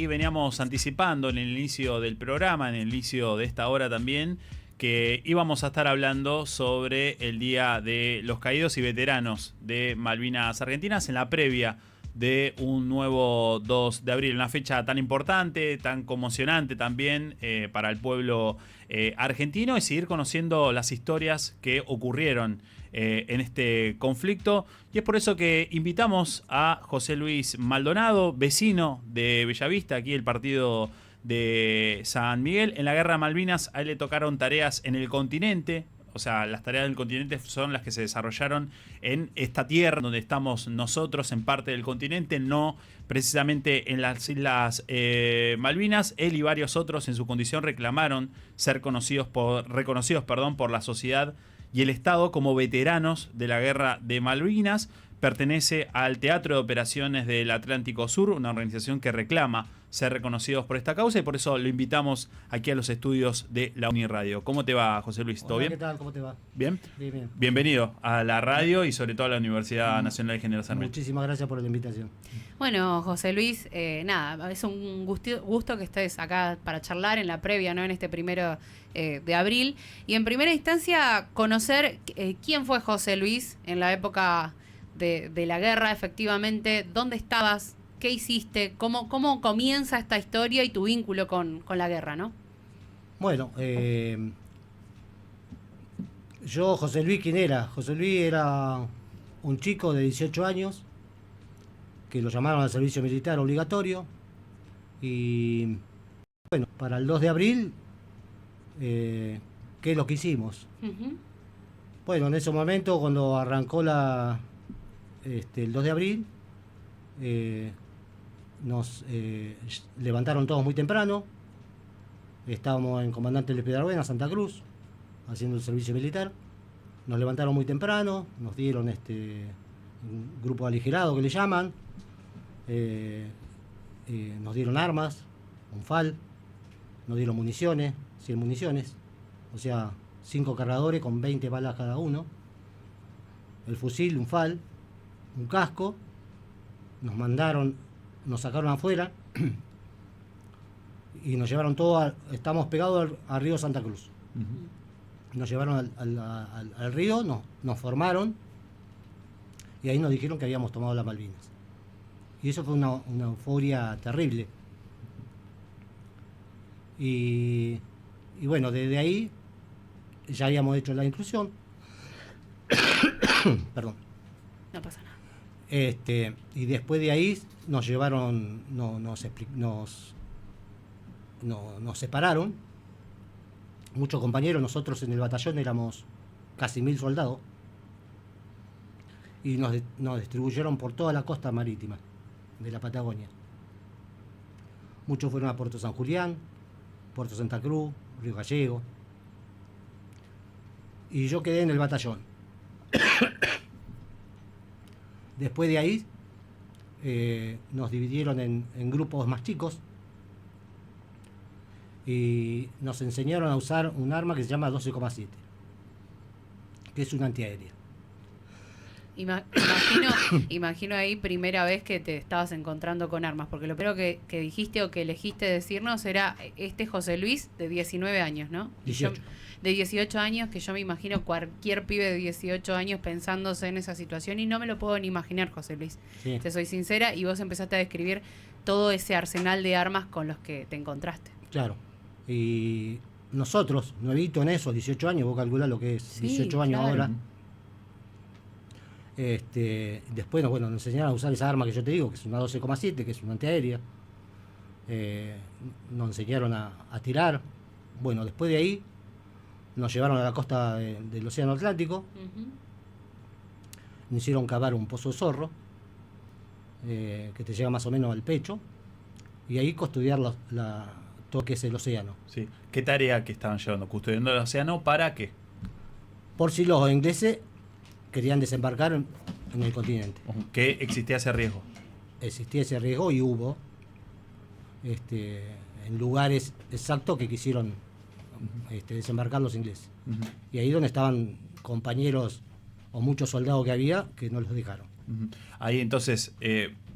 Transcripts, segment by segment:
Y veníamos anticipando en el inicio del programa, en el inicio de esta hora también, que íbamos a estar hablando sobre el Día de los Caídos y Veteranos de Malvinas Argentinas en la previa de un nuevo 2 de abril, una fecha tan importante, tan conmocionante también para el pueblo argentino, y seguir conociendo las historias que ocurrieron en este conflicto. Y es por eso que invitamos a José Luis Maldonado, vecino de Bellavista, aquí el partido de San Miguel. En la Guerra de Malvinas a él le tocaron tareas en el continente. O sea, las tareas del continente son las que se desarrollaron en esta tierra donde estamos nosotros, en parte del continente, no precisamente en las Islas Malvinas. Él y varios otros en su condición reclamaron ser reconocidos por la sociedad y el Estado como veteranos de la Guerra de Malvinas. Pertenece al Teatro de Operaciones del Atlántico Sur, una organización que reclama ser reconocidos por esta causa, y por eso lo invitamos aquí a los estudios de la Uniradio. ¿Cómo te va, José Luis? ¿Todo bien? ¿Qué tal? ¿Cómo te va? ¿Bien? Bien, bien. Bienvenido a la radio y sobre todo a la Universidad Nacional de General Sarmiento. Muchísimas gracias por la invitación. Bueno, José Luis, nada, es un gusto que estés acá para charlar en la previa, ¿no? En este 1 de abril. Y en primera instancia, conocer quién fue José Luis en la época de la guerra, efectivamente, dónde estabas, qué hiciste, cómo comienza esta historia y tu vínculo con la guerra, ¿no? Bueno, yo, José Luis, ¿quién era? José Luis era un chico de 18 años que lo llamaron al servicio militar obligatorio, y bueno, para el 2 de abril, ¿qué es lo que hicimos? Bueno, en ese momento, cuando arrancó el 2 de abril, nos levantaron todos muy temprano. Estábamos en Comandante Luis Pedraruena, Santa Cruz, haciendo el servicio militar. Nos levantaron muy temprano, nos dieron un grupo aligerado que le llaman, nos dieron armas, un FAL, nos dieron municiones, 100 municiones, o sea, 5 cargadores con 20 balas cada uno, el fusil, un FAL, un casco. Nos sacaron afuera y nos llevaron todo, estamos pegados al río Santa Cruz. Nos llevaron al río, nos formaron, y ahí nos dijeron que habíamos tomado las Malvinas. Y eso fue una euforia terrible. Y bueno, desde ahí ya habíamos hecho la inclusión. Perdón. No pasa nada. Y después de ahí nos llevaron, nos separaron. Muchos compañeros, nosotros en el batallón éramos casi 1000 soldados, y nos distribuyeron por toda la costa marítima de la Patagonia. Muchos fueron a Puerto San Julián, Puerto Santa Cruz, Río Gallego, y yo quedé en el batallón. Después de ahí nos dividieron en grupos más chicos y nos enseñaron a usar un arma que se llama 12,7, que es una antiaérea. Imagino ahí primera vez que te estabas encontrando con armas, porque lo primero que dijiste o que elegiste decirnos era José Luis de 19 años, ¿no? 18. De 18 años, que yo me imagino cualquier pibe de 18 años pensándose en esa situación, y no me lo puedo ni imaginar, José Luis. Sí. Te soy sincera, y vos empezaste a describir todo ese arsenal de armas con los que te encontraste. Claro. Y nosotros, nuevito en eso, 18 años, vos calculás lo que es 18 Sí, años claro. ahora. Después nos enseñaron a usar esa arma que yo te digo, que es una 12,7, que es una antiaérea. Nos enseñaron a tirar. Bueno, después de ahí nos llevaron a la costa del Océano Atlántico. Nos hicieron cavar un pozo de zorro, que te llega más o menos al pecho, y ahí custodiar todo lo que es el océano. Sí. ¿Qué tarea que estaban llevando? ¿Custodiando el océano para qué? Por si los ingleses querían desembarcar en el continente. ¿Que existía ese riesgo? Existía ese riesgo, y hubo en lugares exactos que quisieron desembarcar los ingleses. Y ahí donde estaban compañeros o muchos soldados que había, que no los dejaron. Ahí entonces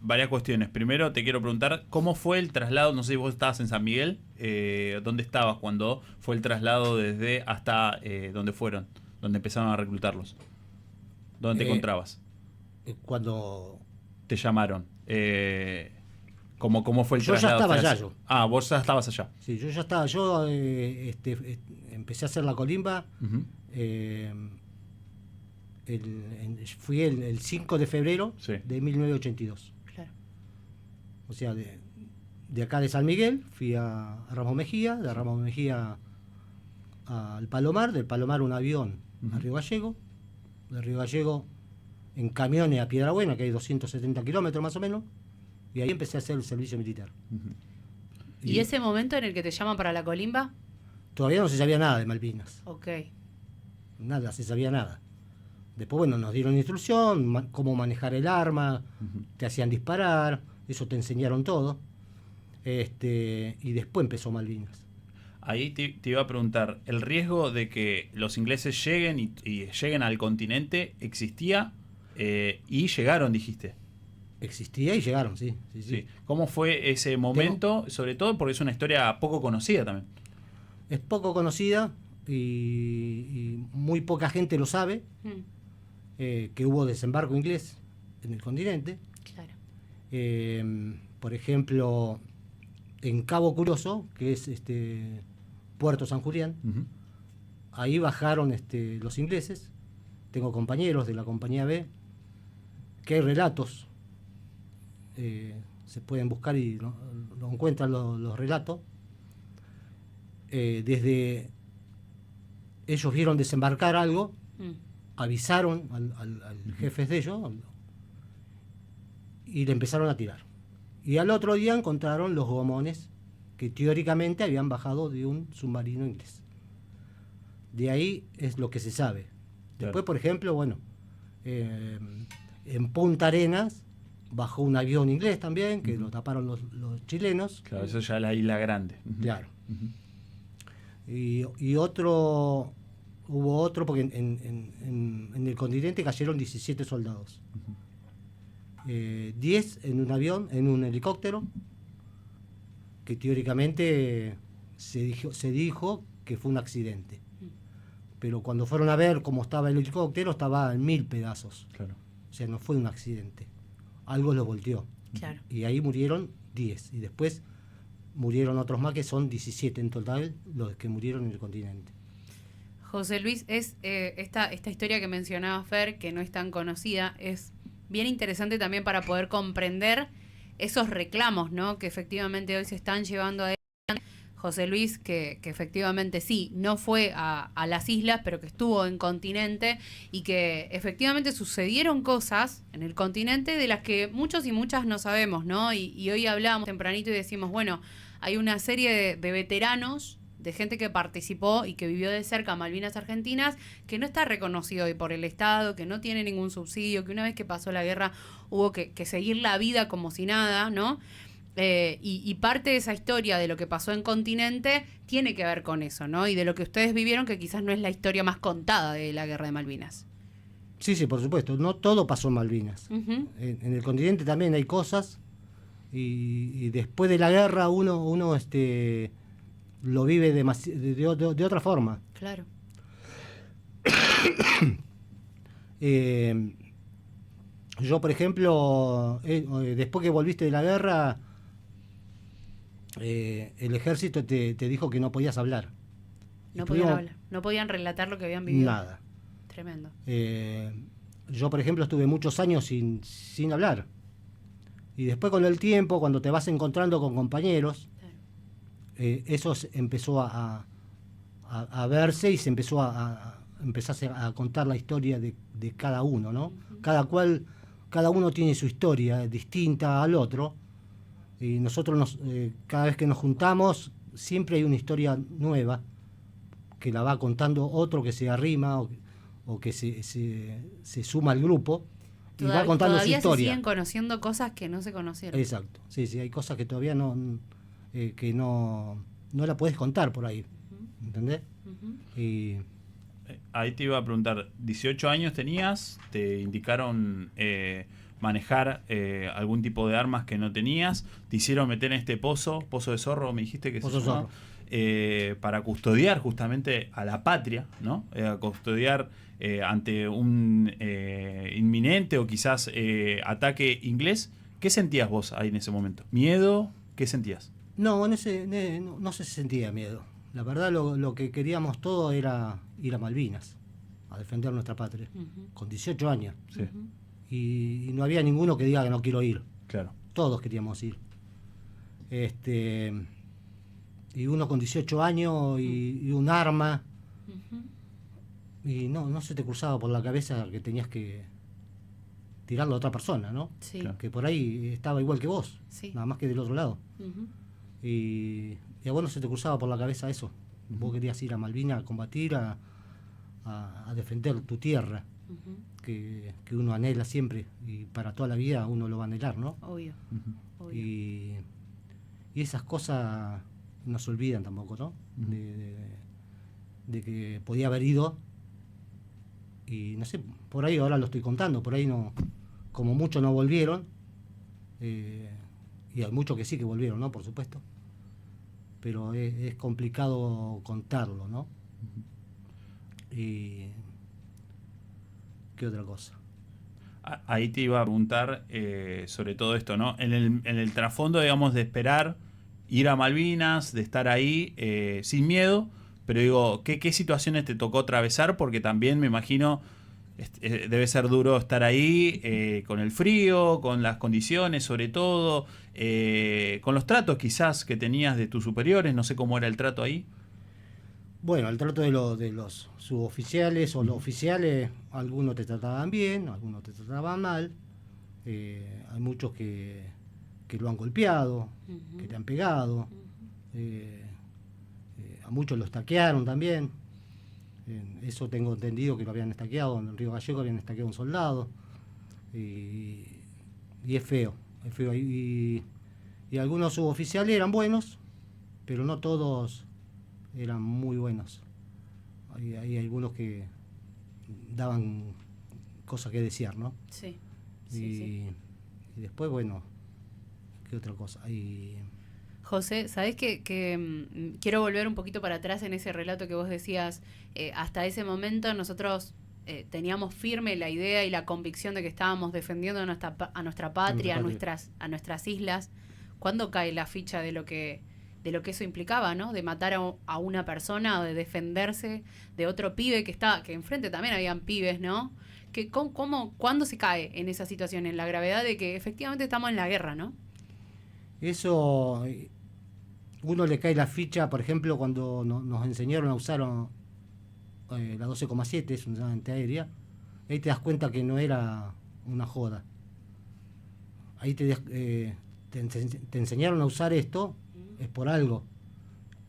varias cuestiones. Primero te quiero preguntar, ¿cómo fue el traslado? No sé si vos estabas en San Miguel. ¿Dónde estabas cuando fue el traslado desde hasta donde fueron? Donde empezaron a reclutarlos. ¿Dónde te encontrabas? Cuando Te llamaron. ¿Cómo fue el yo ya traslado? estaba hasta allá ese- yo. Ah, vos ya estabas allá. Sí, yo ya estaba, yo empecé a hacer la colimba, Ujú. fui el 5 de febrero Sí. de 1982. Claro. O sea, de acá de San Miguel fui a Ramos Mejía, de Ramos Mejía al Palomar, del Palomar un avión a Río Gallego, de Río Gallego en camiones a Piedrabuena, que hay 270 kilómetros más o menos, y ahí empecé a hacer el servicio militar. ¿Y ese momento en el que te llaman para la colimba? Todavía no se sabía nada de Malvinas, Ok. nada, se sabía nada. Después, bueno, nos dieron instrucción, cómo manejar el arma, te hacían disparar, eso te enseñaron todo. Y después empezó Malvinas. Ahí te iba a preguntar, ¿el riesgo de que los ingleses lleguen y lleguen al continente existía? Y llegaron, dijiste. Existía y llegaron, sí. Sí. ¿Cómo fue ese momento? Sobre todo porque es una historia poco conocida también. Es poco conocida y muy poca gente lo sabe, que hubo desembarco inglés en el continente. Claro. Por ejemplo, en Cabo Curioso, que es Puerto San Julián, Ujú. ahí bajaron los ingleses. Tengo compañeros de la compañía B, que hay relatos, se pueden buscar y lo encuentran los relatos. Desde ellos vieron desembarcar algo, avisaron al jefe de ellos y le empezaron a tirar. Y al otro día encontraron los gomones que teóricamente habían bajado de un submarino inglés. De ahí es lo que se sabe. Después, Claro. por ejemplo, bueno, en Punta Arenas bajó un avión inglés también, que lo taparon los chilenos. Claro, eso ya es la isla grande. Ujú. Claro. Ujú. Y hubo otro, porque en el continente cayeron 17 soldados. 10 en un avión, en un helicóptero, que teóricamente se dijo que fue un accidente. Pero cuando fueron a ver cómo estaba el helicóptero, estaba en 1000 pedazos. Claro. O sea, no fue un accidente. Algo lo volteó. Claro. Y ahí murieron 10. Y después murieron otros más, que son 17 en total los que murieron en el continente. José Luis, es esta historia que mencionaba Fer, que no es tan conocida, es bien interesante también para poder comprender esos reclamos, ¿no?, que efectivamente hoy se están llevando adelante. José Luis, que efectivamente sí, no fue a las islas, pero que estuvo en continente y que efectivamente sucedieron cosas en el continente de las que muchos y muchas no sabemos, ¿no? Y hoy hablábamos tempranito y decimos, bueno, hay una serie de veteranos, de gente que participó y que vivió de cerca Malvinas Argentinas, que no está reconocido hoy por el Estado, que no tiene ningún subsidio, que una vez que pasó la guerra hubo que seguir la vida como si nada, ¿no? Y parte de esa historia de lo que pasó en continente tiene que ver con eso, ¿no? Y de lo que ustedes vivieron, que quizás no es la historia más contada de la guerra de Malvinas. Sí, por supuesto. No todo pasó en Malvinas. Uh-huh. En el continente también hay cosas. Y después de la guerra uno lo vive de otra forma. Claro. Yo, por ejemplo, después que volviste de la guerra, el ejército te dijo que no podías hablar. No podían hablar, no podían relatar lo que habían vivido. Nada. Tremendo. Yo, por ejemplo, estuve muchos años sin hablar. Y después, con el tiempo, cuando te vas encontrando con compañeros, Claro. Eso empezó a verse y se empezó empezase a contar la historia de cada uno, ¿no? Uh-huh. Cada uno tiene su historia distinta al otro, y nosotros cada vez que nos juntamos siempre hay una historia nueva que la va contando otro que se arrima o que se suma al grupo y va contando su historia. Todavía se siguen conociendo cosas que no se conocieron. Exacto, sí, hay cosas que todavía no la puedes contar por ahí, Uh-huh. ¿entendés? Uh-huh. Y Ahí te iba a preguntar, 18 años tenías, te indicaron manejar algún tipo de armas que no tenías, te hicieron meter en este pozo de zorro, me dijiste que Pozo se llama, para custodiar justamente a la patria, ¿no? A custodiar ante un inminente o quizás ataque inglés. ¿Qué sentías vos ahí en ese momento? ¿Miedo? ¿Qué sentías? No, no se sentía miedo. La verdad lo que queríamos todo era ir a Malvinas, a defender nuestra patria, con 18 años. Sí, Y no había ninguno que diga que no quiero ir. claro. Todos queríamos ir. Y uno con 18 años y un arma. Y no se te cruzaba por la cabeza que tenías que tirarlo a otra persona, ¿no? Sí. Claro. Que por ahí estaba igual que vos, Sí. nada más que del otro lado. Ujú. Y a vos no se te cruzaba por la cabeza eso. Vos querías ir a Malvinas a combatir, a defender tu tierra, Ujú. que uno anhela siempre, y para toda la vida uno lo va a anhelar, ¿no? Obvio. Ujú. Obvio. Y esas cosas no se olvidan tampoco, ¿no? Ujú. De que podía haber ido, y no sé, por ahí ahora lo estoy contando, por ahí no, como muchos no volvieron, y hay muchos que sí que volvieron, ¿no? Por supuesto, pero es complicado contarlo, ¿no? Y ¿qué otra cosa? Ahí te iba a preguntar sobre todo esto, ¿no? En el trasfondo, digamos, de esperar ir a Malvinas, de estar ahí sin miedo, pero digo, ¿qué situaciones te tocó atravesar? Porque también me imagino debe ser duro estar ahí con el frío, con las condiciones sobre todo, con los tratos quizás que tenías de tus superiores, no sé cómo era el trato ahí. Bueno, el trato de los suboficiales o los oficiales, algunos te trataban bien, algunos te trataban mal. Hay muchos que lo han golpeado, Ujú. que te han pegado. A muchos los estaquearon también. Eso tengo entendido que lo habían estaqueado, en el Río Gallego habían estaqueado a un soldado. Y es feo, es feo. Y algunos suboficiales eran buenos, pero no todos eran muy buenos. Hay algunos que daban cosas que desear, ¿no? Sí. Y, Sí, sí. y después, bueno, ¿qué otra cosa? José, ¿sabés que quiero volver un poquito para atrás en ese relato que vos decías? Hasta ese momento nosotros teníamos firme la idea y la convicción de que estábamos defendiendo a nuestra patria, a nuestras islas. ¿Cuándo cae la ficha de lo que eso implicaba, ¿no? De matar a una persona o de defenderse de otro pibe que enfrente también habían pibes, ¿no? ¿Cuándo se cae en esa situación, en la gravedad de que efectivamente estamos en la guerra, ¿no? Eso, uno le cae la ficha, por ejemplo, cuando nos enseñaron a usar la 12,7, es una antiaérea. Ahí te das cuenta que no era una joda. Ahí te enseñaron a usar esto, es por algo.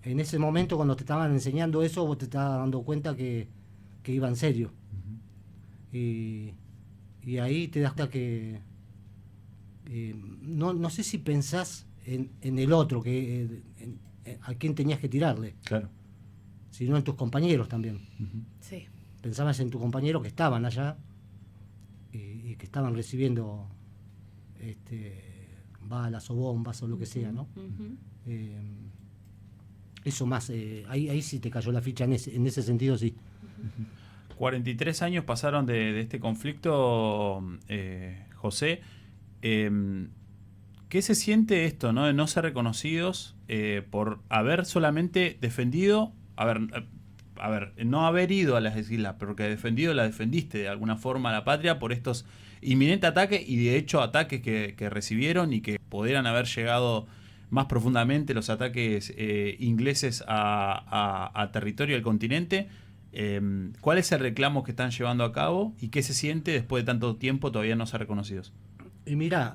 En ese momento, cuando te estaban enseñando eso, vos te estabas dando cuenta que iba en serio. Y ahí te das cuenta que no sé si pensás en el otro, a quién tenías que tirarle, Claro. sino en tus compañeros también. Sí. Pensabas en tus compañeros que estaban allá y que estaban recibiendo balas o bombas o lo que sea, ¿no? Ujú. Eso más, ahí sí te cayó la ficha en ese sentido, sí. 43 años pasaron de este conflicto, José. ¿Qué se siente esto, ¿no? De no ser reconocidos por haber solamente defendido, no haber ido a las islas, pero que la defendiste de alguna forma a la patria por estos inminentes ataques y de hecho ataques que recibieron y que pudieran haber llegado más profundamente los ataques ingleses a territorio del continente? ¿Cuál es el reclamo que están llevando a cabo y qué se siente después de tanto tiempo todavía no ser reconocidos? Y mirá,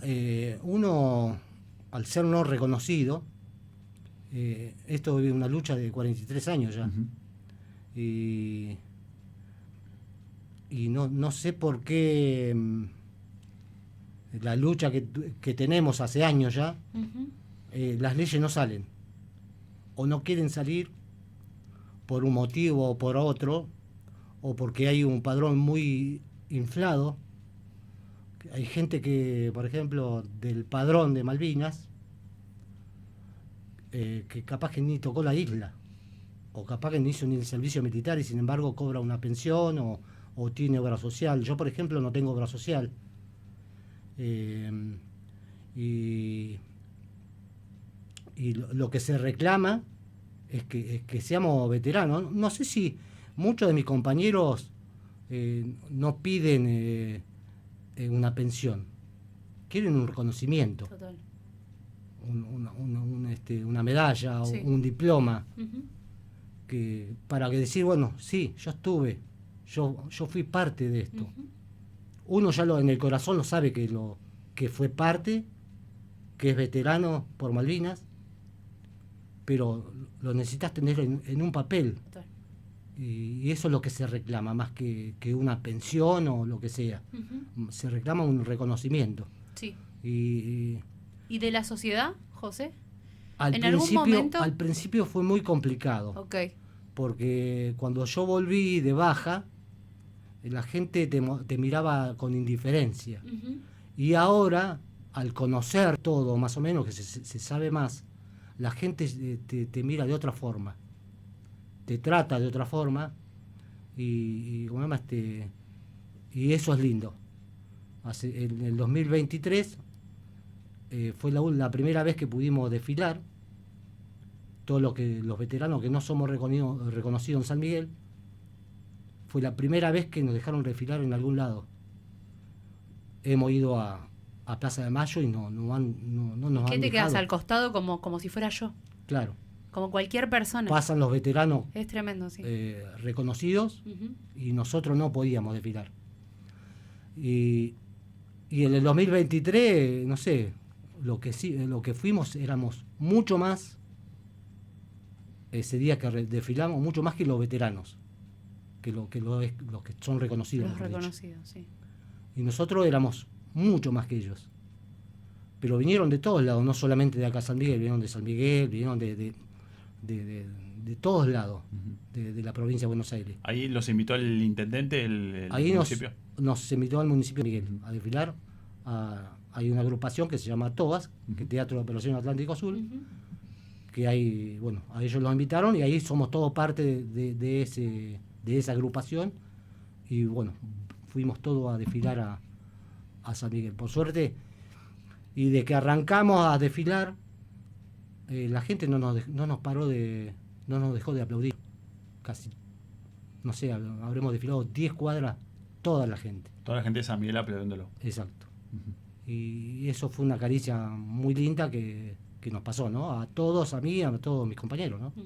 uno, al ser no reconocido, esto es una lucha de 43 años ya. Uh-huh. Y no sé por qué la lucha que tenemos hace años ya, Ujú. las leyes no salen. O no quieren salir por un motivo o por otro, o porque hay un padrón muy inflado, Hay gente que, por ejemplo, del padrón de Malvinas, que capaz que ni tocó la isla, o capaz que no hizo ni el servicio militar y sin embargo cobra una pensión o tiene obra social. Yo, por ejemplo, no tengo obra social. Eh, y lo que se reclama es que seamos veteranos. No sé si muchos de mis compañeros no piden una pensión, quieren un reconocimiento. Total. Una medalla Sí. o un diploma, Ujú. para que decir, bueno, sí, yo estuve, yo fui parte de esto. Ujú. Uno ya en el corazón lo sabe que fue parte, que es veterano por Malvinas, pero lo necesitas tener en un papel. Total. Y eso es lo que se reclama, más que una pensión o lo que sea. Ujú. Se reclama un reconocimiento. Sí. Y ¿Y de la sociedad, José? al ¿En algún momento? al principio fue muy complicado, Ok. porque cuando yo volví de baja, la gente te miraba con indiferencia. Ujú. Y ahora, al conocer todo, más o menos, que se sabe más, la gente te mira de otra forma, te trata de otra forma, ¿cómo se llama? Y eso es lindo. En el 2023 fue la primera vez que pudimos desfilar, todos los veteranos que no somos reconocidos en San Miguel, fue la primera vez que nos dejaron desfilar en algún lado. Hemos ido a Plaza de Mayo y no nos han ¿Qué te quedas dejado. al costado como si fuera yo? Claro, Como cualquier persona. pasan los veteranos Es tremendo, sí. reconocidos Ujú. y nosotros no podíamos desfilar. Y en el 2023, no sé, lo que fuimos éramos mucho más, ese día que desfilamos, mucho más que los veteranos, los que son reconocidos. Los mejor dicho. reconocidos, sí. Y nosotros éramos mucho más que ellos. Pero vinieron de todos lados, no solamente de acá San Miguel, vinieron de San Miguel, vinieron de todos lados de la provincia de Buenos Aires. Ahí los invitó el intendente, el Ahí municipio. nos invitó al municipio de Miguel a desfilar. Hay una agrupación que se llama TOAS, que es Teatro de Operación Atlántico Azul, Ujú. que hay, bueno, a ellos los invitaron y ahí somos todos parte de esa agrupación. Y bueno, fuimos todos a desfilar a San Miguel. Por suerte, y de que arrancamos a desfilar, la gente no nos dejó de aplaudir. Casi, no sé, habremos desfilado 10 cuadras, toda la gente. Toda la gente de San Miguel aplaudiéndolo. Exacto. Y eso fue una caricia muy linda que nos pasó, ¿no? A todos, a mí, a todos mis compañeros, ¿no? Ujú.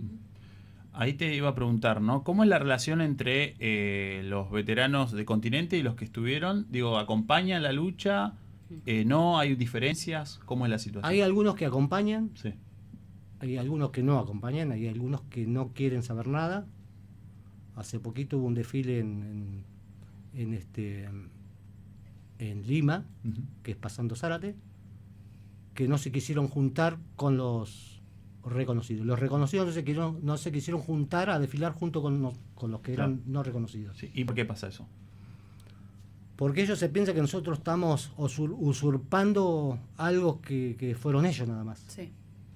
Ahí te iba a preguntar, ¿no? ¿Cómo es la relación entre los veteranos de Continente y los que estuvieron? Digo, ¿acompañan la lucha? ¿No? ¿Hay diferencias? ¿Cómo es la situación? Hay algunos que acompañan, Sí. hay algunos que no acompañan, hay algunos que no quieren saber nada. Hace poquito hubo un desfile en Lima, Ujú. que es Pasando Zárate, que no se quisieron juntar con los reconocidos. Los reconocidos no se quisieron juntar a desfilar junto con los que eran no reconocidos. Sí. ¿Y por qué pasa eso? Porque ellos se piensan que nosotros estamos usurpando algo que fueron ellos nada más. Sí.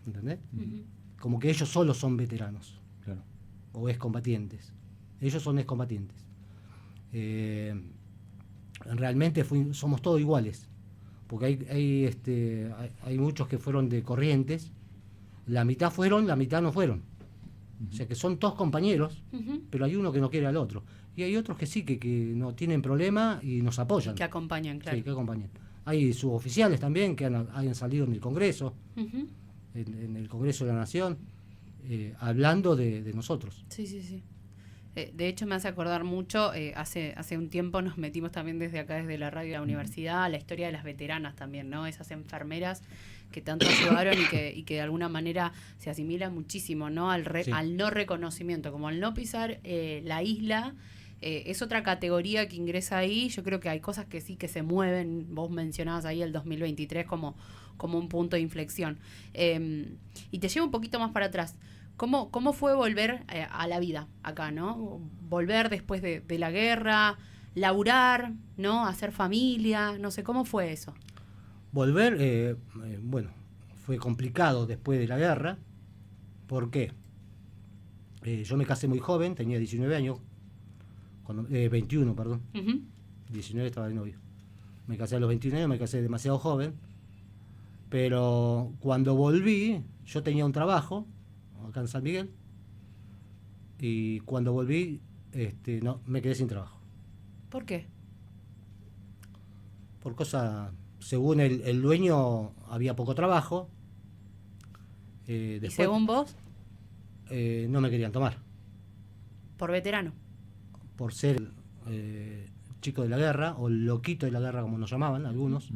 ¿Entendés? Ujú. Como que ellos solo son veteranos Claro. o excombatientes. Ellos son excombatientes. Realmente somos todos iguales. Porque hay muchos que fueron de Corrientes. La mitad fueron, la mitad no fueron. O sea que son todos compañeros, Ujú. pero hay uno que no quiere al otro. Y hay otros que sí, que no tienen problema y nos apoyan. Que acompañan, claro. Sí, que acompañan. Hay suboficiales también que hayan salido en el Congreso, Ujú. en el Congreso de la Nación, hablando de nosotros. Sí, sí, sí. De hecho, me hace acordar mucho, hace un tiempo nos metimos también desde acá, desde la radio de la universidad, la historia de las veteranas también, ¿no? Esas enfermeras que tanto ayudaron y que de alguna manera se asimilan muchísimo, ¿no? Sí. Al no reconocimiento, como al no pisar la isla. Es otra categoría que ingresa ahí. Yo creo que hay cosas que sí que se mueven. Vos mencionabas ahí el 2023 como un punto de inflexión. Y te llevo un poquito más para atrás. ¿Cómo fue volver a la vida acá, no? Volver después de la guerra. laburar, ¿no? Hacer familia, no sé, ¿cómo fue eso? Volver, bueno, fue complicado después de la guerra. ¿Por qué? Yo me casé muy joven, tenía 19 años, 21, perdón. 19 estaba de novio. Me casé a los 29 años, me casé demasiado joven. Pero cuando volví, yo tenía un trabajo acá en San Miguel. Y cuando volví, no, me quedé sin trabajo. ¿Por qué? Por cosa, según el dueño, había poco trabajo. ¿Y Después, según vos? no me querían tomar. Por veterano. Por ser chico de la guerra, o loquito de la guerra, como nos llamaban algunos.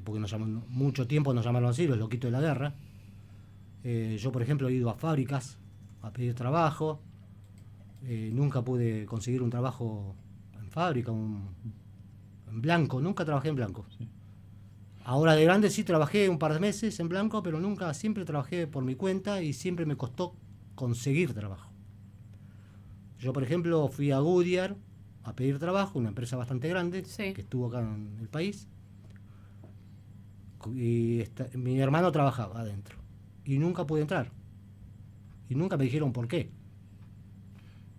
Porque mucho tiempo nos llamaron así, los loquitos de la guerra. Yo, por ejemplo, he ido a fábricas a pedir trabajo. Nunca pude conseguir un trabajo en fábrica, en blanco. Nunca trabajé en blanco. Sí. Ahora de grande sí trabajé un par de meses en blanco, pero nunca, siempre trabajé por mi cuenta y siempre me costó conseguir trabajo. Yo, por ejemplo, fui a Goodyear a pedir trabajo, una empresa bastante grande, Sí. que estuvo acá en el país. Y mi hermano trabajaba adentro. Y nunca pude entrar. Y nunca me dijeron por qué.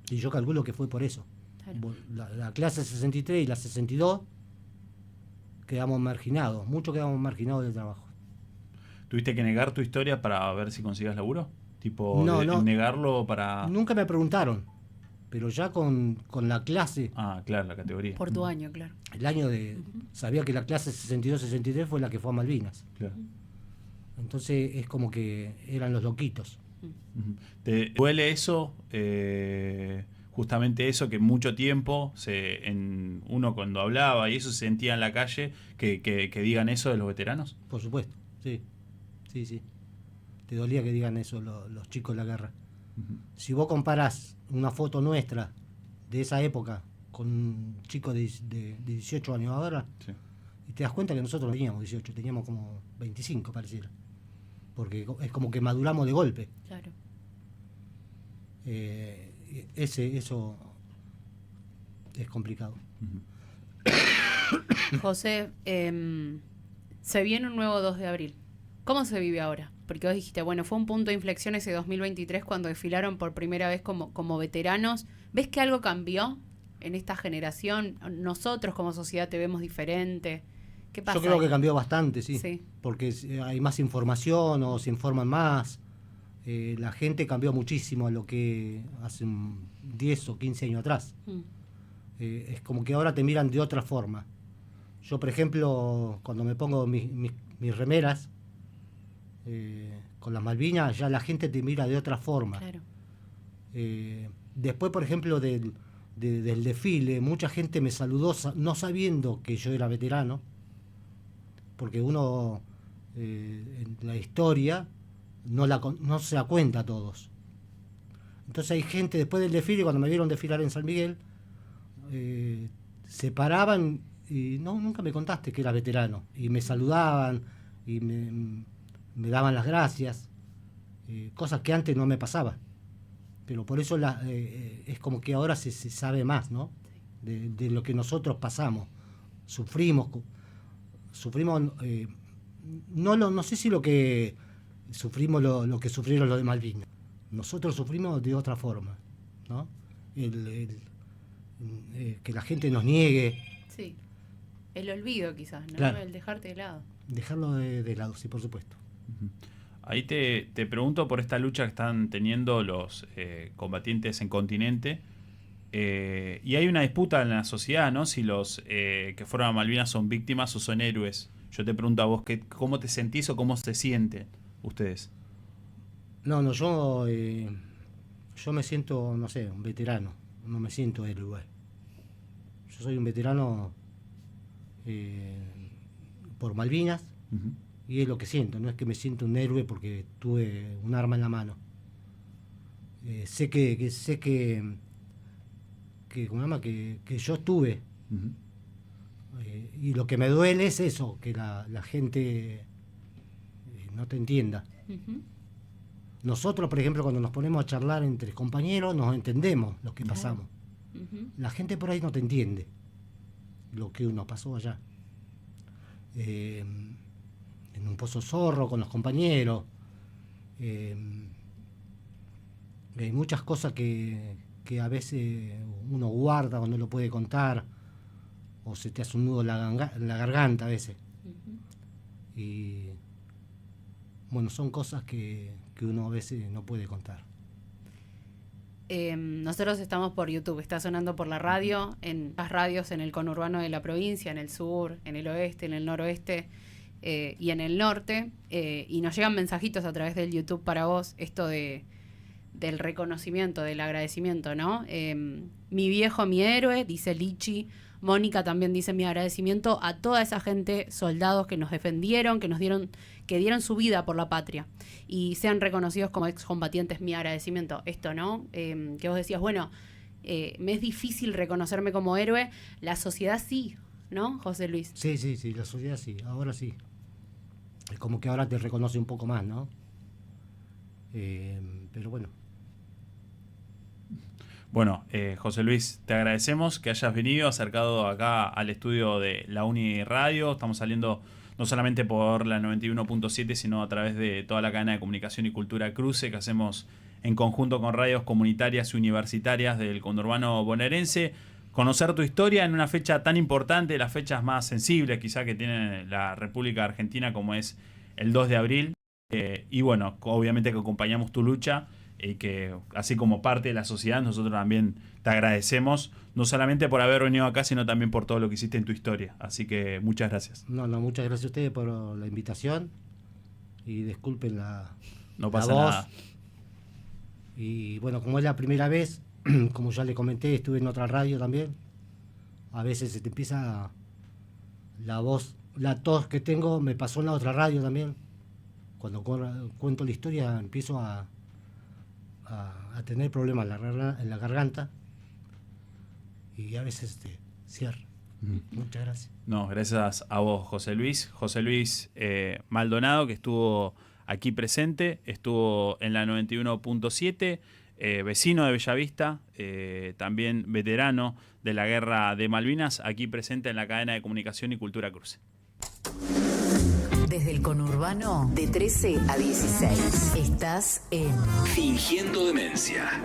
Y yo calculo que fue por eso. Claro. La clase 63 y la 62 quedamos marginados. Muchos quedamos marginados del trabajo. ¿Tuviste que negar tu historia para ver si conseguías laburo? Tipo, No. negarlo para... Nunca me preguntaron. Pero ya con la clase, Ah, claro, la categoría. Por tu año, claro. el año de... Sabía que la clase 62-63 fue la que fue a Malvinas. Claro. Entonces es como que eran los loquitos. Ujú. ¿Te duele eso? Justamente eso, que mucho tiempo uno cuando hablaba y eso se sentía en la calle, que digan eso de los veteranos. Por supuesto, sí. Sí. Te dolía que digan eso los chicos de la guerra. Ujú. Si vos comparás una foto nuestra de esa época con un chico de 18 años ahora, Sí. y te das cuenta que nosotros no teníamos 18, teníamos como 25 pareciera. Porque es como que maduramos de golpe. Claro. Eso es complicado. Ujú. José, se viene un nuevo 2 de abril. ¿Cómo se vive ahora? Porque vos dijiste, bueno, fue un punto de inflexión ese 2023 cuando desfilaron por primera vez como veteranos. ¿Ves que algo cambió en esta generación? Nosotros como sociedad te vemos diferente. ¿Qué pasa? Yo creo ahí? que cambió bastante, sí. Sí. Porque hay más información o se informan más. La gente cambió muchísimo a lo que hace 10 o 15 años atrás. Es como que ahora te miran de otra forma. Yo, por ejemplo, cuando me pongo mis remeras con las Malvinas, ya la gente te mira de otra forma. Claro. Después, por ejemplo, del desfile, mucha gente me saludó no sabiendo que yo era veterano, porque uno en la historia no se da cuenta a todos. Entonces hay gente, después del desfile, cuando me vieron desfilar en San Miguel, se paraban y nunca me contaste que eras veterano. Y me saludaban y me daban las gracias, cosas que antes no me pasaba. Pero por eso es como que ahora se sabe más, ¿no? De lo que nosotros pasamos. Sufrimos, no sé si lo que sufrimos lo que sufrieron los de Malvinas. Nosotros sufrimos de otra forma, ¿no? Que la gente nos niegue. Sí. El olvido quizás, ¿no? Claro. El dejarte de lado. Dejarlo de lado, sí, por supuesto. Ujú. Ahí te pregunto por esta lucha que están teniendo los combatientes en continente. Y hay una disputa en la sociedad, ¿no? Si los que fueron a Malvinas son víctimas o son héroes. Yo te pregunto a vos, ¿cómo te sentís o cómo se sienten ustedes? No, yo me siento, no sé, un veterano. No me siento héroe. Yo soy un veterano por Malvinas. Ujú. Y es lo que siento, no es que me siento un héroe porque tuve un arma en la mano. Sé que ¿cómo se llama? Que yo estuve. Ujú. Y lo que me duele es eso, que la gente no te entienda. Ujú. Nosotros, por ejemplo, cuando nos ponemos a charlar entre compañeros, nos entendemos lo que Claro. pasamos. la gente por ahí no te entiende lo que uno pasó allá. En un Pozo Zorro, con los compañeros. Hay muchas cosas que a veces uno guarda o no lo puede contar, o se te hace un nudo en la garganta a veces. Y bueno, son cosas que uno a veces no puede contar. Nosotros estamos por YouTube, está sonando por la radio, en las radios en el conurbano de la provincia, en el sur, en el oeste, en el noroeste y en el norte, y nos llegan mensajitos a través del YouTube para vos, esto del reconocimiento, del agradecimiento, ¿no? Mi viejo, mi héroe, dice Lichi. Mónica también dice: mi agradecimiento a toda esa gente, soldados que nos defendieron, que dieron su vida por la patria y sean reconocidos como excombatientes. Mi agradecimiento. Esto, ¿no? Que vos decías, bueno, me es difícil reconocerme como héroe. La sociedad sí, ¿no, José Luis? Sí, la sociedad sí, ahora sí. Es como que ahora te reconoce un poco más, ¿no? Pero bueno. Bueno, José Luis, te agradecemos que hayas venido, acercado acá al estudio de la Uni Radio. Estamos saliendo no solamente por la 91.7, sino a través de toda la cadena de comunicación y cultura Cruce, que hacemos en conjunto con radios comunitarias y universitarias del conurbano bonaerense. Conocer tu historia en una fecha tan importante, las fechas más sensibles quizá que tiene la República Argentina, como es el 2 de abril. Y bueno, obviamente que acompañamos tu lucha, y que así como parte de la sociedad, nosotros también te agradecemos, no solamente por haber venido acá, sino también por todo lo que hiciste en tu historia. Así que muchas gracias. No, muchas gracias a ustedes por la invitación y disculpen no pasa la voz. Nada. Y bueno, como es la primera vez, como ya le comenté, estuve en otra radio también. A veces se te empieza la voz, la tos que tengo, me pasó en la otra radio también. Cuando cuento la historia empiezo a tener problemas en la garganta y a veces te cierra. Muchas gracias. No, gracias a vos, José Luis. José Luis Maldonado, que estuvo aquí presente, estuvo en la 91.7, vecino de Bellavista, también veterano de la Guerra de Malvinas, aquí presente en la cadena de comunicación y cultura Cruce. Desde el conurbano, de 13 a 16. Estás en Fingiendo Demencia.